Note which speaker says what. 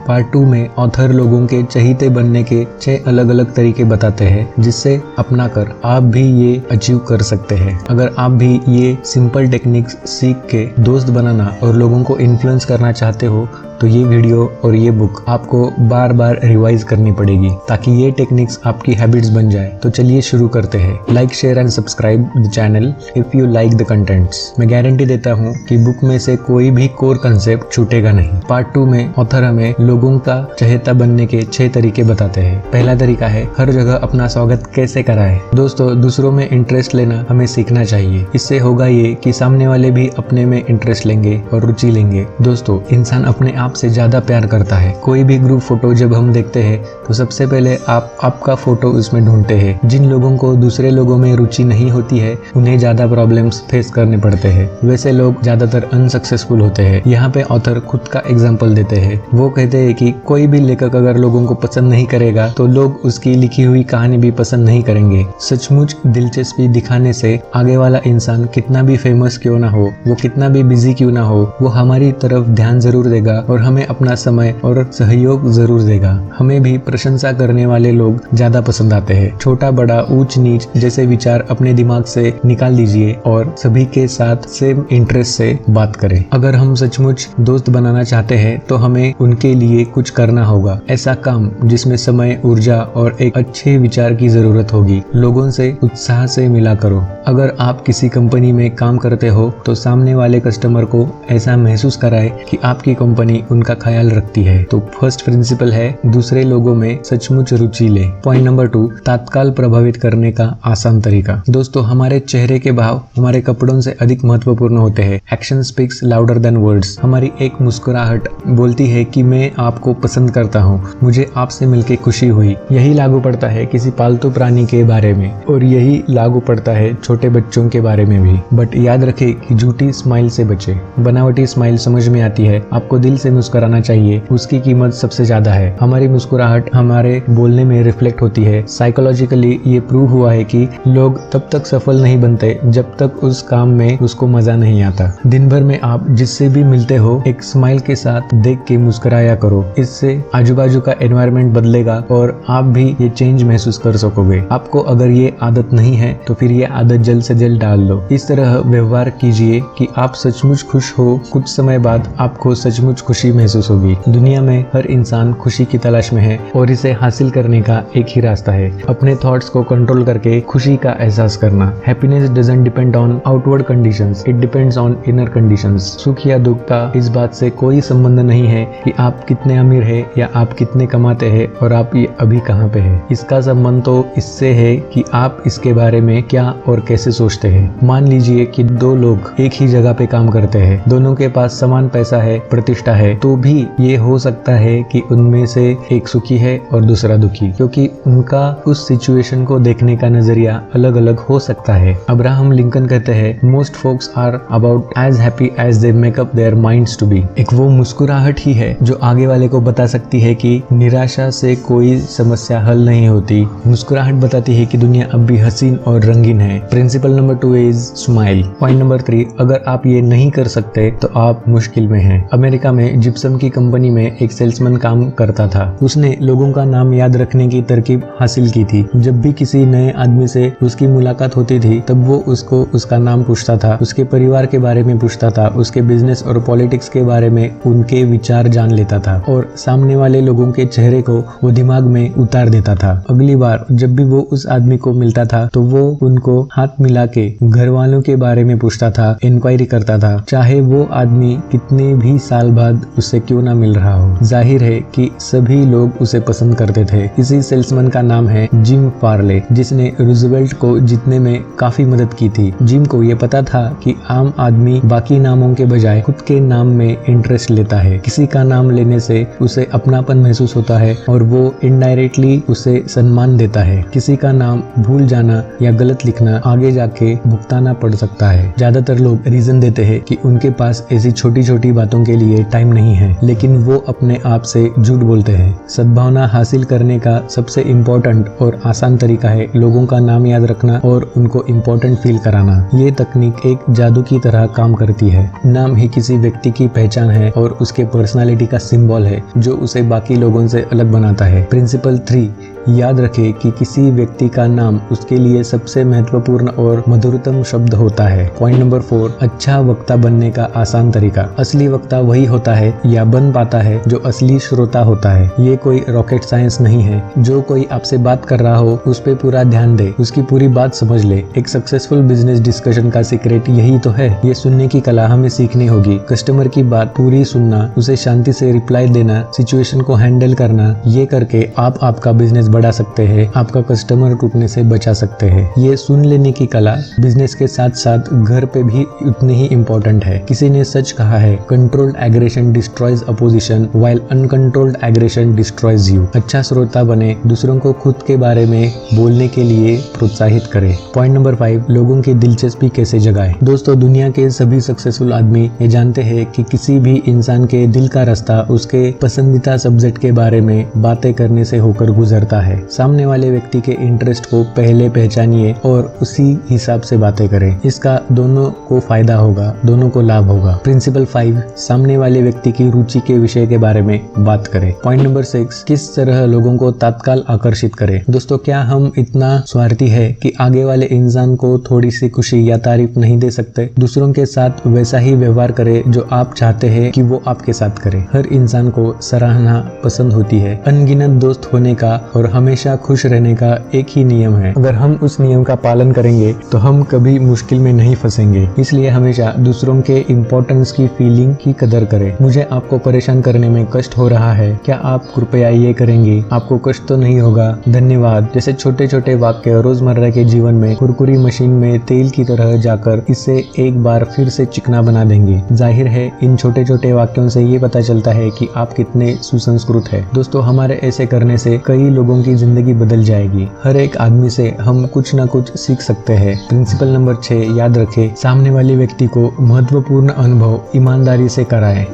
Speaker 1: Part 2 में author लोगों के चहीते बनने के 6 अलग अलग तरीके बताते हैं जिससे अपनाकर आप भी ये अचीव कर सकते हैं। अगर आप भी ये सिंपल टेक्निक्स सीख के दोस्त बनाना और लोगों को इन्फ्लुएंस करना चाहते हो तो ये वीडियो और ये बुक आपको बार बार रिवाइज करनी पड़ेगी ताकि ये टेक्निक्स आपकी हैबिट्स बन जाए। तो चलिए शुरू करते हैं। Like, share and subscribe the channel if you like the contents. मैं गारंटी देता हूँ कि बुक में से कोई भी कोर कंसेप्ट छूटेगा नहीं। पार्ट 2 में ऑथर हमें लोगों का चहेता बनने के 6 तरीके बताते हैं। पहला तरीका है हर जगह अपना स्वागत कैसे कराए। दोस्तों, दूसरों में इंटरेस्ट लेना हमें सीखना चाहिए। इससे होगा ये कि सामने वाले भी अपने में इंटरेस्ट लेंगे और रुचि लेंगे। दोस्तों, इंसान अपने आप से ज्यादा प्यार करता है। कोई भी ग्रुप फोटो जब हम देखते हैं तो सबसे पहले आपका फोटो उसमें ढूंढते हैं। जिन लोगों को दूसरे लोगों में रुचि नहीं होती है उन्हें ज्यादा प्रॉब्लम्स फेस करने पड़ते हैं। वैसे लोग ज्यादातर अनसक्सेसफुल होते हैं। यहाँ पे ऑथर खुद का एग्जाम्पल देते हैं। वो कहते हैं कि कोई भी लेखक अगर लोगों को पसंद नहीं करेगा तो लोग उसकी लिखी हुई कहानी भी पसंद नहीं करेंगे। सचमुच दिलचस्पी दिखाने से आगे वाला इंसान कितना भी फेमस क्यों ना हो, वो कितना भी बिजी क्यों ना हो, वो हमारी तरफ ध्यान जरूर देगा और हमें अपना समय और सहयोग जरूर देगा। हमें भी प्रशंसा करने वाले लोग ज्यादा पसंद आते हैं। छोटा बड़ा ऊंच नीच जैसे विचार अपने दिमाग से निकाल दीजिए और सभी के साथ सेम इंटरेस्ट से बात करें। अगर हम सचमुच दोस्त बनाना चाहते हैं तो हमें उनके लिए कुछ करना होगा। ऐसा काम जिसमें समय, ऊर्जा और एक अच्छे विचार की जरूरत होगी। लोगों से उत्साह से मिला करो। अगर आप किसी कंपनी में काम करते हो तो सामने वाले कस्टमर को ऐसा महसूस कराए कि आपकी कंपनी उनका ख्याल रखती है। तो फर्स्ट प्रिंसिपल है दूसरे लोगों में सचमुच रुचि ले। पॉइंट नंबर 2, तत्काल प्रभावित करने का आसान तरीका। दोस्तों, हमारे चेहरे के भाव हमारे कपड़ों से अधिक महत्वपूर्ण होते हैं। Action speaks louder than words. हमारी एक मुस्कुराहट बोलती है कि मैं आपको पसंद करता हूँ, मुझे आपसे मिलकर खुशी हुई। यही लागू पड़ता है किसी पालतू प्राणी के बारे में और यही लागू पड़ता है छोटे बच्चों के बारे में भी। बट याद रखें कि झूठी स्माइल से बचे। बनावटी स्माइल समझ में आती है, आपको दिल से मुस्कुराना चाहिए, उसकी कीमत सबसे ज्यादा है। हमारी मुस्कुराहट हमारे बोलने में रिफ्लेक्ट होती है। साइकोलॉजिकली ये प्रूव हुआ है कि लोग तब तक सफल नहीं बनते जब तक उस काम में उसको मजा नहीं आता। दिन भर में आप जिससे भी मिलते हो एक स्माइल के साथ देख के मुस्कुराया करो। इससे आजू बाजू का एनवायरनमेंट बदलेगा और आप भी ये चेंज महसूस कर सकोगे। आपको अगर ये आदत नहीं है तो फिर ये आदत जल्द से जल्द डाल लो। इस तरह व्यवहार कीजिए कि आप सचमुच खुश हो। कुछ समय बाद आपको सचमुच खुशी महसूस होगी। दुनिया में हर इंसान खुशी की तलाश में है और इसे हासिल करने का एक ही रास्ता है, अपने थॉट्स को कंट्रोल करके खुशी का एहसास करना। Happiness doesn't depend on outward conditions, it depends on inner conditions. सुख या दुख का इस बात से कोई संबंध नहीं है कि आप कितने अमीर हैं या आप कितने कमाते हैं और आप ये अभी कहाँ पे हैं। इसका संबंध तो इससे है कि आप इसके बारे में क्या और कैसे सोचते हैं। मान लीजिए कि 2 लोग एक ही जगह पे काम करते हैं, दोनों के पास समान पैसा है, प्रतिष्ठा है, तो भी ये हो सकता है कि उनमें से एक सुखी है और दूसरा दुखी, क्योंकि उनका उस सिचुएशन को देखने का नजरिया अलग अलग हो सकता है। अब्राहम लिंकन कहते हैं, most folks are about as happy as they make up their minds to be. एक वो मुस्कुराहट ही है जो आगे वाले को बता सकती है कि निराशा से कोई समस्या हल नहीं होती। मुस्कुराहट बताती है कि दुनिया अब भी हसीन और रंगीन है। Principle number 2 is smile. Point number 3, अगर आप ये नहीं कर सकते तो आप मुश्किल में हैं। अमेरिका में जिप्सम की कंपनी में एक सेल्समैन काम करता था। उसने लोगों का नाम याद रखने की तरकीब हासिल की थी। जब भी किसी नए आदमी से उसकी मुलाकात होती थी तब वो उसको उसका नाम पूछता था, उसके परिवार के बारे में पूछता था, उसके बिजनेस और पॉलिटिक्स के बारे में उनके विचार जान लेता था और सामने वाले लोगों के चेहरे को वो दिमाग में उतार देता था। अगली बार जब भी वो उस आदमी को मिलता था तो वो उनको हाथ मिला के घर वालों के बारे में पूछता था, इंक्वायरी करता था, चाहे वो आदमी कितने भी साल बाद उससे क्यों ना मिल रहा हो। जाहिर है कि सभी लोग उसे पसंद करते थे। इसी सेल्समैन का नाम है जिम फार्ले, जिसने रूजवेल्ट को जीतने में काफी मदद की थी। जिम को ये पता था कि आम आदमी बाकी नामों के बजाय खुद के नाम में इंटरेस्ट लेता है। किसी का नाम लेने से उसे अपनापन महसूस होता है और वो इनडायरेक्टली उसे सम्मान देता है। किसी का नाम भूल जाना या गलत लिखना आगे जाके भुगताना पड़ सकता है। ज्यादातर लोग रीजन देते हैं कि उनके पास ऐसी छोटी छोटी बातों के लिए टाइम नहीं है, लेकिन वो अपने आप से झूठ बोलते हैं। सद्भावना हासिल करने का सबसे इम्पोर्टेंट और आसान तरीका है लोगों का नाम याद रखना और उनको इम्पोर्टेंट फील कराना। ये तकनीक एक जादू की तरह काम करती है। नाम ही किसी व्यक्ति की पहचान है और उसके पर्सनालिटी का सिंबल है जो उसे बाकी लोगों से अलग बनाता है। प्रिंसिपल 3, याद रखें कि किसी व्यक्ति का नाम उसके लिए सबसे महत्वपूर्ण और मधुरतम शब्द होता है। पॉइंट नंबर 4, अच्छा वक्ता बनने का आसान तरीका। असली वक्ता वही होता है या बन पाता है जो असली श्रोता होता है। ये कोई रॉकेट साइंस नहीं है। जो कोई आपसे बात कर रहा हो उस पे पूरा ध्यान दे, उसकी पूरी बात समझ ले। एक सक्सेसफुल बिजनेस डिस्कशन का सीक्रेट यही तो है। ये सुनने की कला हमें सीखनी होगी। कस्टमर की बात पूरी सुनना, उसे शांति से रिप्लाई देना, सिचुएशन को हैंडल करना, ये करके आप आपका बिजनेस बढ़ा सकते हैं, आपका कस्टमर टूटने से बचा सकते हैं। ये सुन लेने की कला बिजनेस के साथ साथ घर पे भी उतनी ही इम्पोर्टेंट है। किसी ने सच कहा है, controlled aggression destroys opposition while uncontrolled aggression destroys you. अच्छा श्रोता बने, दूसरों को खुद के बारे में बोलने के लिए प्रोत्साहित करे। पॉइंट नंबर 5, लोगों की दिलचस्पी कैसे जगाए। दोस्तों, दुनिया के सभी सक्सेसफुल आदमी ये जानते हैं कि किसी भी इंसान के दिल का रास्ता उसके पसंदीदा सब्जेक्ट के बारे में बातें करने से होकर गुजरता है। सामने वाले व्यक्ति के इंटरेस्ट को पहले पहचानिए और उसी हिसाब से बातें करें। इसका दोनों को फायदा होगा, दोनों को लाभ होगा। प्रिंसिपल 5, सामने वाले व्यक्ति की रुचि के विषय के बारे में बात करें। पॉइंट नंबर 6, किस तरह लोगों को तत्काल आकर्षित करें। दोस्तों, क्या हम इतना स्वार्थी है कि आगे वाले इंसान को थोड़ी सी खुशी या तारीफ नहीं दे सकते? दूसरों के साथ वैसा ही व्यवहार करें जो आप चाहते हैं कि वो आपके साथ करे। हर इंसान को सराहना पसंद होती है। अनगिनत दोस्त होने का और हमेशा खुश रहने का एक ही नियम है। अगर हम उस नियम का पालन करेंगे तो हम कभी मुश्किल में नहीं फंसेंगे। इसलिए हमेशा दूसरों के इम्पोर्टेंस की फीलिंग की कदर करें। मुझे आपको परेशान करने में कष्ट हो रहा है, क्या आप कृपया ये करेंगे? आपको कष्ट तो नहीं होगा। धन्यवाद जैसे छोटे छोटे वाक्य रोजमर्रा के जीवन में कुरकुरी मशीन में तेल की तरह जाकर इसे एक बार फिर से चिकना बना देंगे। जाहिर है इन छोटे छोटे वाक्यों से ये पता चलता है कि आप कितने सुसंस्कृत है। दोस्तों, हमारे ऐसे करने से कई लोगों की जिंदगी बदल जाएगी। हर एक आदमी से हम कुछ ना कुछ सीख सकते हैं। प्रिंसिपल नंबर 6, याद रखें, सामने वाले व्यक्ति को महत्वपूर्ण अनुभव ईमानदारी से कराएं।